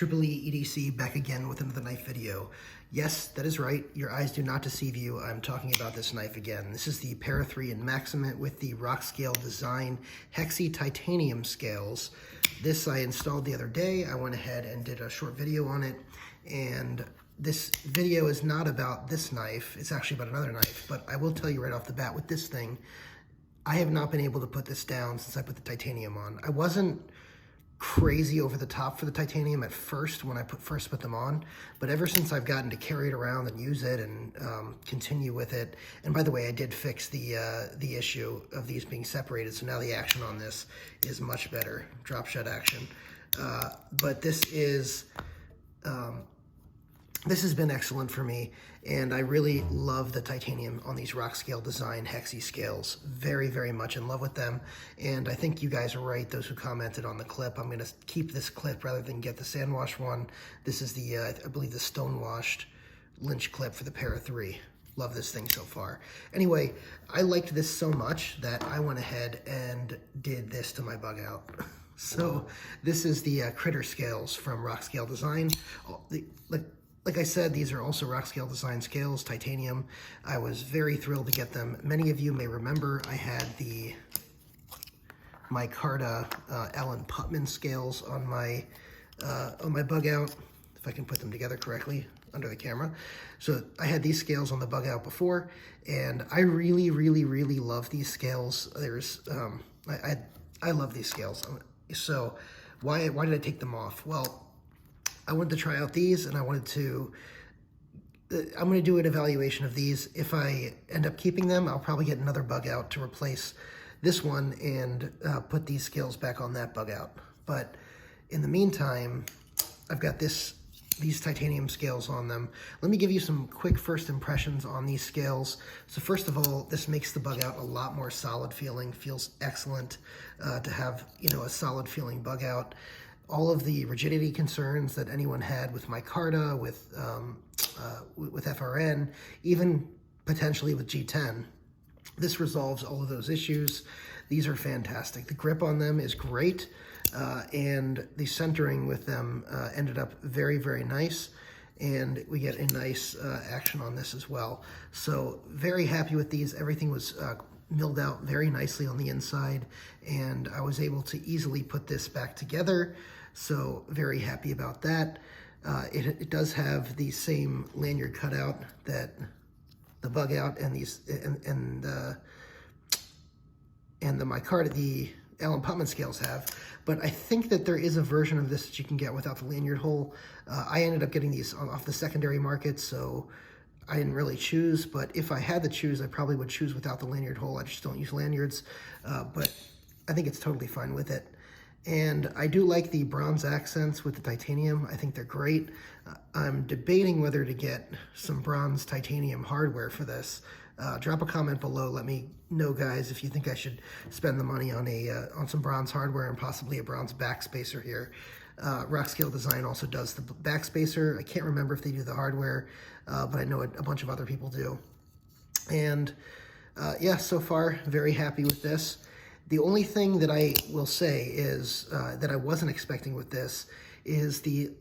TRC EDC back again with another knife video. Yes, that is right. Your eyes do not deceive you. I'm talking about this knife again. This is the Para 3 in Maximate with the Rockscale design Hexi titanium scales. This I installed the other day. I went ahead and did a short video on it. And this video is not about this knife. It's actually about another knife. But I will tell you right off the bat with this thing, I have not been able to put this down since I put the titanium on. I wasn't crazy over the top for the titanium at first when I first put them on, but ever since I've gotten to carry it around and use it and continue with it, and by the way, I did fix the issue of these being separated, so now the action on this is much better, drop shot action. But this has been excellent for me, and I really love the titanium on these Rockscale design Hexi scales. Very, very much in love with them, and I think you guys are right, those who commented on the clip. I'm going to keep this clip rather than get the sandwash one. This is the, I believe, the stone-washed Lynch clip for the Para 3. Love this thing so far. Anyway, I liked this so much that I went ahead and did this to my bug out. So this is the Critter scales from Rockscale Design. Like I said, these are also Rockscale Design scales, titanium. I was very thrilled to get them. Many of you may remember I had the Micarta Alan Putman scales on my bug out, if I can put them together correctly under the camera. So I had these scales on the bug out before, and I really, really, really love these scales. There's, I love these scales. So why did I take them off? Well, I wanted to try out these, and I wanted to, I'm going to do an evaluation of these. If I end up keeping them, I'll probably get another bug out to replace this one and put these scales back on that bug out. But in the meantime, I've got these titanium scales on them. Let me give you some quick first impressions on these scales. So first of all, this makes the bug out a lot more solid feeling, feels excellent to have, you know, a solid feeling bug out. All of the rigidity concerns that anyone had with micarta, with FRN, even potentially with G10, this resolves all of those issues. These are fantastic. The grip on them is great, and the centering with them ended up very, very nice, and we get a nice action on this as well. So very happy with these. Everything was milled out very nicely on the inside, and I was able to easily put this back together, so very happy about that. It does have the same lanyard cutout that the bug out and these and the micarta, the Alan Putman scales have, but I think that there is a version of this that you can get without the lanyard hole. I ended up getting these off the secondary market, so I didn't really choose, but if I had to choose, I probably would choose without the lanyard hole. I just don't use lanyards, but I think it's totally fine with it. And I do like the bronze accents with the titanium. I think they're great. I'm debating whether to get some bronze titanium hardware for this. Drop a comment below. Let me know, guys, if you think I should spend the money on some bronze hardware and possibly a bronze backspacer here. Rockscale Design also does the backspacer. I can't remember if they do the hardware, but I know a bunch of other people do. And yeah, so far, very happy with this. The only thing that I will say is that I wasn't expecting with this is the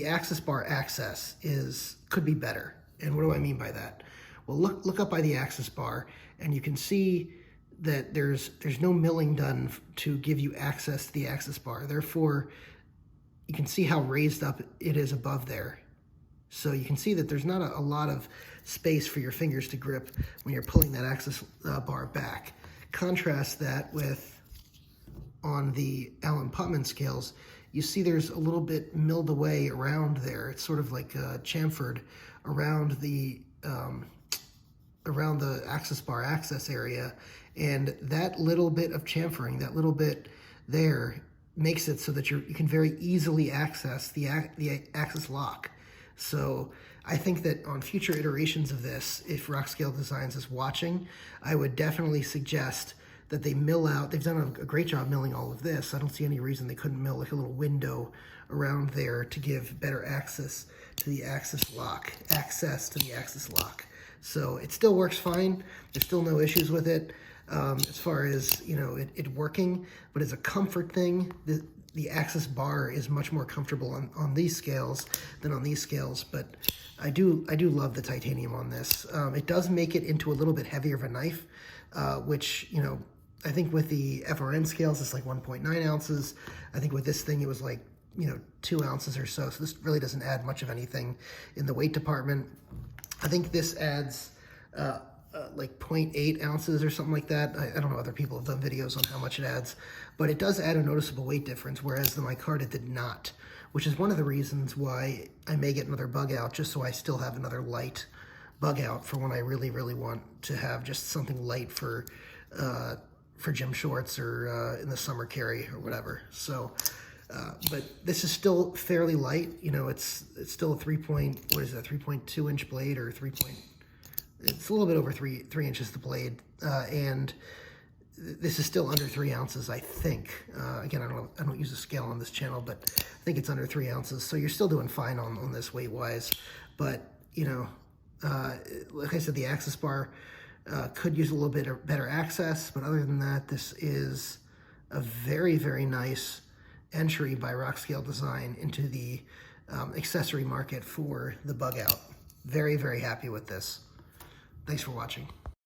access bar access could be better. And what do I mean by that? Well, look up by the access bar, and you can see that there's no milling done to give you access to the access bar. Therefore, you can see how raised up it is above there. So you can see that there's not a lot of space for your fingers to grip when you're pulling that access bar back. Contrast that with on the Alan Putman scales, you see there's a little bit milled away around there. It's sort of like chamfered around the access bar access area, and that little bit of chamfering, that little bit there, makes it so that you can very easily access the access lock. So I think that on future iterations of this, if Rockscale Designs is watching, I would definitely suggest that they mill out. They've done a great job milling all of this. I don't see any reason they couldn't mill like a little window around there to give better access to the access lock. So it still works fine. There's still no issues with it as far as, you know, it working, but as a comfort thing, the axis bar is much more comfortable on these scales than on these scales, but I do love the titanium on this. It does make it into a little bit heavier of a knife, which, you know, I think with the FRN scales, it's like 1.9 ounces. I think with this thing, it was like, you know, 2 ounces or so. So this really doesn't add much of anything in the weight department. I think this adds like 0.8 ounces or something like that. I don't know, other people have done videos on how much it adds, but it does add a noticeable weight difference, whereas the micarta did not, which is one of the reasons why I may get another bug out, just so I still have another light bug out for when I really, really want to have just something light for gym shorts or in the summer carry or whatever. So, but this is still fairly light. You know, it's still a 3.2 inch blade, or it's a little bit over 3 inches the blade, and this is still under 3 ounces, I think. Again, I don't use a scale on this channel, but I think it's under 3 ounces. So you're still doing fine on this weight wise. But, you know, like I said, the axis bar could use a little bit of better access, but other than that, this is a very, very nice entry by Rockscale Design into the accessory market for the bug out. Very, very happy with this. Thanks for watching.